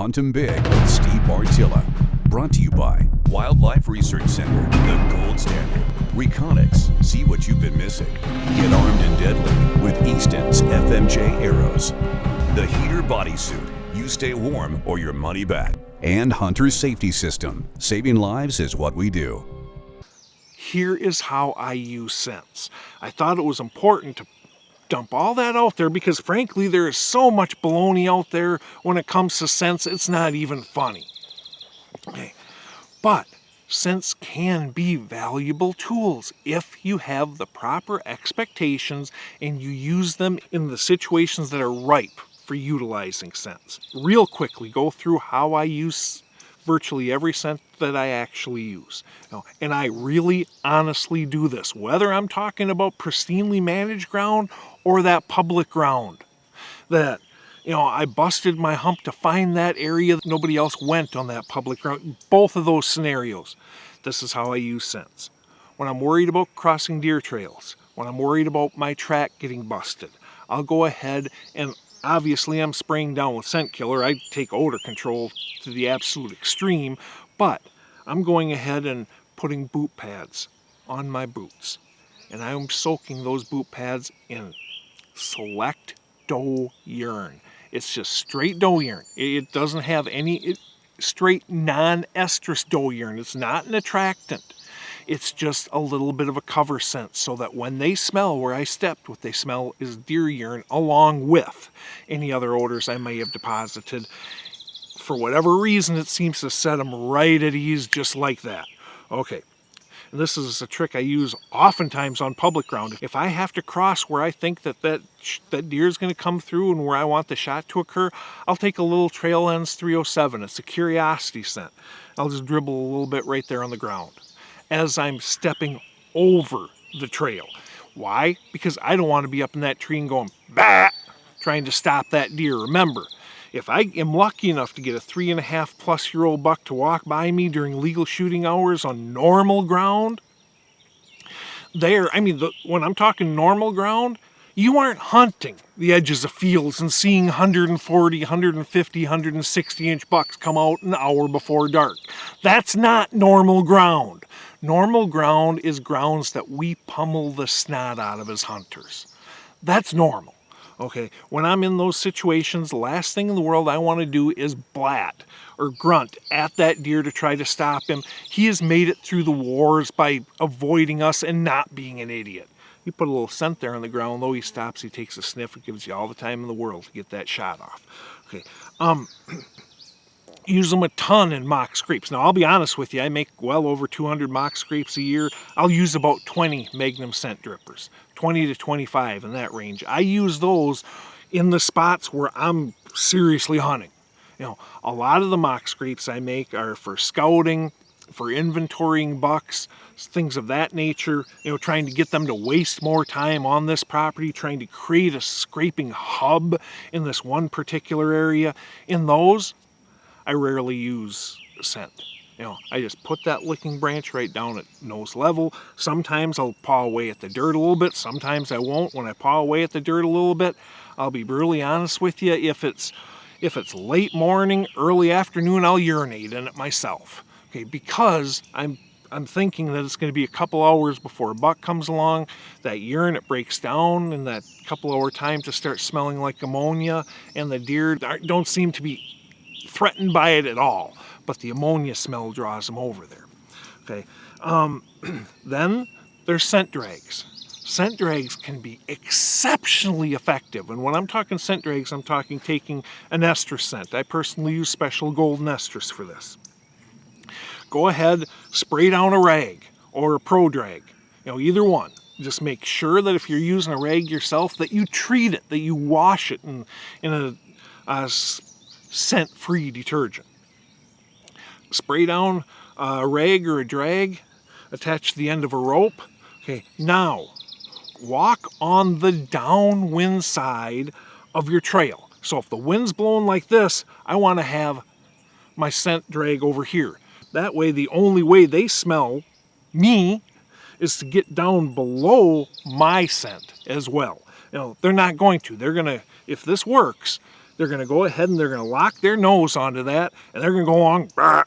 Hunt 'em Big with Steve Bartilla. Brought to you by Wildlife Research Center, the gold standard. Reconics, see what you've been missing. Get armed and deadly with Easton's FMJ arrows. The heater bodysuit, you stay warm or your money back. And Hunter's Safety System, saving lives is what we do. Here is how I use scents. I thought it was important to dump all that out there because frankly there is so much baloney out there when it comes to scents, it's not even funny. Okay. But scents can be valuable tools if you have the proper expectations and you use them in the situations that are ripe for utilizing scents. Real quickly, go through how I use virtually every scent that I actually use. And I really honestly do this, whether I'm talking about pristinely managed ground or that public ground that I busted my hump to find that area that nobody else went on that public ground. Both of those scenarios, this is how I use scents. When I'm worried about crossing deer trails, when I'm worried about my track getting busted, I'll go ahead and obviously I'm spraying down with scent killer. I take odor control to the absolute extreme, but I'm going ahead and putting boot pads on my boots. And I'm soaking those boot pads in select doe urine. It's just straight doe urine. It doesn't have any straight non-estrus doe urine. It's not an attractant. It's just a little bit of a cover scent so that when they smell where I stepped, what they smell is deer urine along with any other odors I may have deposited. For whatever reason, it seems to set them right at ease just like that. Okay. And this is a trick I use oftentimes on public ground. If I have to cross where I think that deer is going to come through and where I want the shot to occur, I'll take a little Trail Ends 307. It's a curiosity scent. I'll just dribble a little bit right there on the ground as I'm stepping over the trail. Why? Because I don't want to be up in that tree and going, bah, trying to stop that deer. Remember, if I am lucky enough to get a 3.5+ year old buck to walk by me during legal shooting hours on normal ground, when I'm talking normal ground, you aren't hunting the edges of fields and seeing 140, 150, 160-inch bucks come out an hour before dark. That's not normal ground. Normal ground is grounds that we pummel the snot out of as hunters. That's normal. Okay, when I'm in those situations, the last thing in the world I want to do is blat or grunt at that deer to try to stop him. He has made it through the wars by avoiding us and not being an idiot. You put a little scent there on the ground, though he stops, he takes a sniff, it gives you all the time in the world to get that shot off. Okay, use them a ton in mock scrapes. Now, I'll be honest with you, I make well over 200 mock scrapes a year. I'll use about 20 Magnum scent drippers, 20 to 25 in that range. I use those in the spots where I'm seriously hunting. A lot of the mock scrapes I make are for scouting, for inventorying bucks, things of that nature, trying to get them to waste more time on this property, trying to create a scraping hub in this one particular area. In those, I rarely use scent. I just put that licking branch right down at nose level. Sometimes I'll paw away at the dirt a little bit. Sometimes I won't. When I paw away at the dirt a little bit, I'll be brutally honest with you. If it's late morning, early afternoon, I'll urinate in it myself. Okay, because I'm thinking that it's going to be a couple hours before a buck comes along. That urine, it breaks down in that couple hour time to start smelling like ammonia, and the deer don't seem to be threatened by it at all, but the ammonia smell draws them over there. Okay, then there's scent drags. Scent drags can be exceptionally effective, and when I'm talking scent drags, I'm talking taking an estrus scent. I personally use Special Golden Estrus for this. Go ahead, spray down a rag or a pro drag, either one. Just make sure that if you're using a rag yourself, that you treat it, that you wash it in a scent-free detergent. Spray down a rag or a drag, attach to the end of a rope. Okay, now walk on the downwind side of your trail. So if the wind's blowing like this, I want to have my scent drag over here. That way, the only way they smell me is to get down below my scent as well. They're not going to. They're going to, if this works, they're going to go ahead and they're going to lock their nose onto that, and they're going to go along, bah,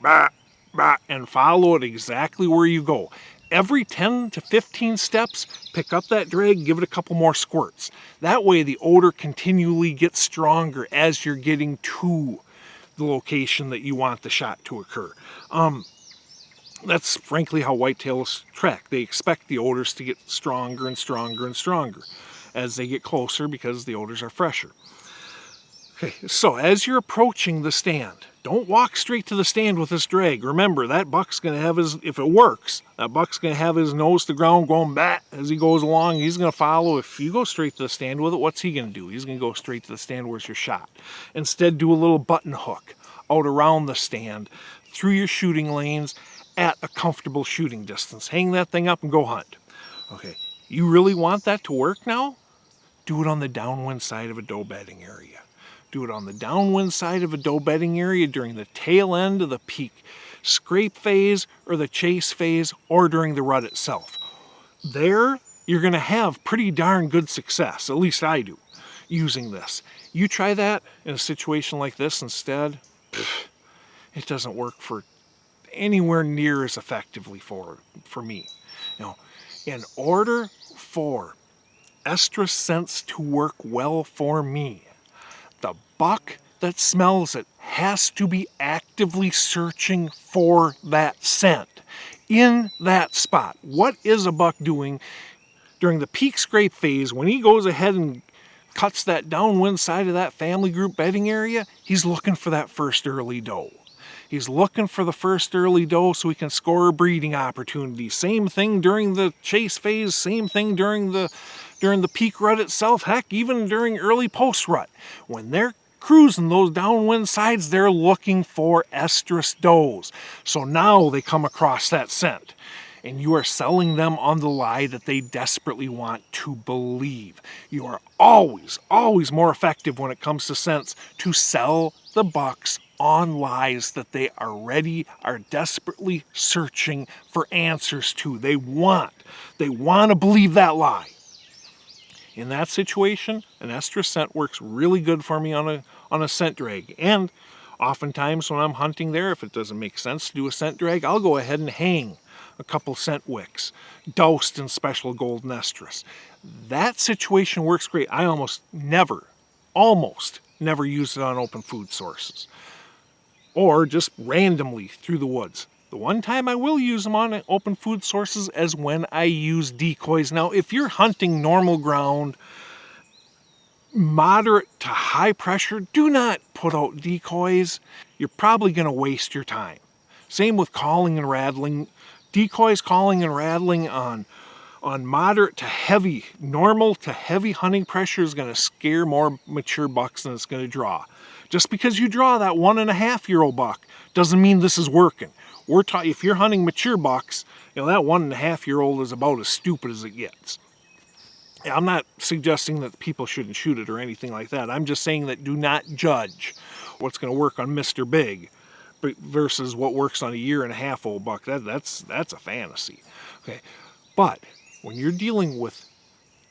bah, bah, and follow it exactly where you go. Every 10 to 15 steps, pick up that drag, give it a couple more squirts. That way the odor continually gets stronger as you're getting to the location that you want the shot to occur. That's frankly how whitetails track. They expect the odors to get stronger and stronger and stronger as they get closer because the odors are fresher. Okay, so as you're approaching the stand, don't walk straight to the stand with this drag. Remember, that buck's going to have his, if it works, that buck's going to have his nose to the ground going bat as he goes along. He's going to follow. If you go straight to the stand with it, what's he going to do? He's going to go straight to the stand where's your shot. Instead, do a little button hook out around the stand, through your shooting lanes, at a comfortable shooting distance. Hang that thing up and go hunt. Okay, you really want that to work now? Do it on the downwind side of a doe bedding area. Do it on the downwind side of a doe bedding area during the tail end of the peak scrape phase or the chase phase or during the rut itself. There, you're going to have pretty darn good success, at least I do, using this. You try that in a situation like this instead, it doesn't work for anywhere near as effectively for me. You know, in order for estrus scents to work well for me, the buck that smells it has to be actively searching for that scent in that spot. What is a buck doing during the peak scrape phase when he goes ahead and cuts that downwind side of that family group bedding area? He's looking for that first early doe. He's looking for the first early doe so he can score a breeding opportunity. Same thing during the chase phase, same thing during the peak rut itself, heck, even during early post rut. When they're cruising those downwind sides, they're looking for estrus does. So now they come across that scent, and you are selling them on the lie that they desperately want to believe. You are always, always more effective when it comes to scents to sell the bucks on lies that they already are desperately searching for answers to. They want to believe that lie. In that situation, an estrus scent works really good for me on a scent drag. And oftentimes when I'm hunting there, if it doesn't make sense to do a scent drag, I'll go ahead and hang a couple scent wicks, doused in special golden estrus. That situation works great. I almost never use it on open food sources, or just randomly through the woods. The one time I will use them on open food sources is when I use decoys. Now, if you're hunting normal ground, moderate to high pressure, do not put out decoys. You're probably going to waste your time. Same with calling and rattling. Decoys, calling and rattling on moderate to heavy, normal to heavy hunting pressure is going to scare more mature bucks than it's going to draw. Just because you draw that 1.5-year-old buck doesn't mean this is working. If you're hunting mature bucks, that 1.5-year-old is about as stupid as it gets. I'm not suggesting that people shouldn't shoot it or anything like that. I'm just saying that do not judge what's going to work on Mr. Big versus what works on a 1.5-year-old buck. That's a fantasy. Okay, but when you're dealing with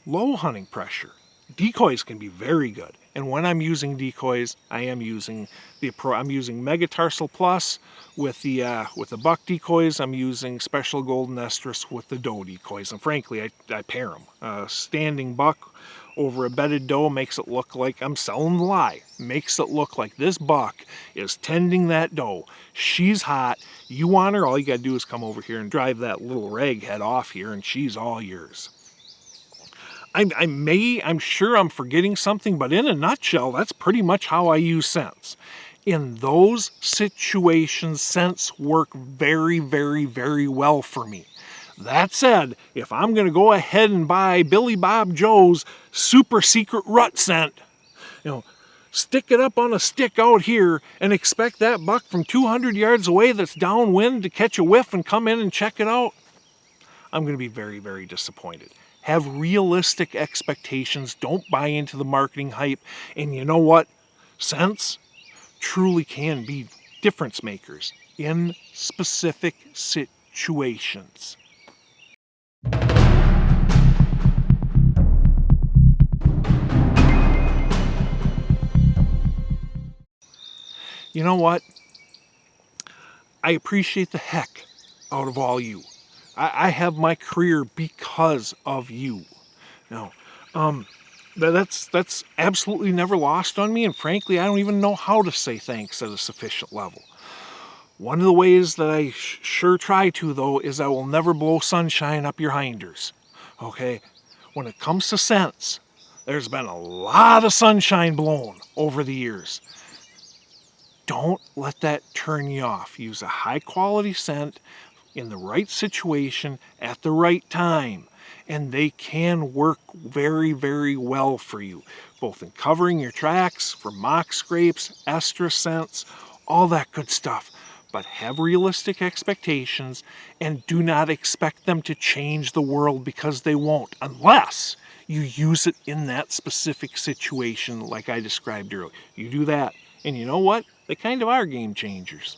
low hunting pressure, decoys can be very good. And when I'm using decoys, I'm using Megatarsal Plus with the buck decoys. I'm using Special Golden Estrus with the doe decoys. And frankly, I pair them. Standing buck over a bedded doe makes it look like I'm selling the lie. Makes it look like this buck is tending that doe. She's hot. You want her, all you got to do is come over here and drive that little rag head off here, and she's all yours. I'm sure I'm forgetting something, but in a nutshell, that's pretty much how I use scents. In those situations, scents work very, very, very well for me. That said, if I'm going to go ahead and buy Billy Bob Joe's super secret rut scent, stick it up on a stick out here and expect that buck from 200 yards away that's downwind to catch a whiff and come in and check it out, I'm going to be very, very disappointed. Have realistic expectations. Don't buy into the marketing hype. And you know what? Scents truly can be difference makers in specific situations. You know what? I appreciate the heck out of all you. I have my career because of you. Now, that's absolutely never lost on me, and frankly, I don't even know how to say thanks at a sufficient level. One of the ways that I sure try to, though, is I will never blow sunshine up your hinders. Okay? When it comes to scents, there's been a lot of sunshine blown over the years. Don't let that turn you off. Use a high quality scent in the right situation at the right time, and they can work very, very well for you, both in covering your tracks for mock scrapes, estrus scents, all that good stuff. But have realistic expectations and do not expect them to change the world, because they won't, unless you use it in that specific situation like I described earlier. You do that, and you know what? They kind of are game changers.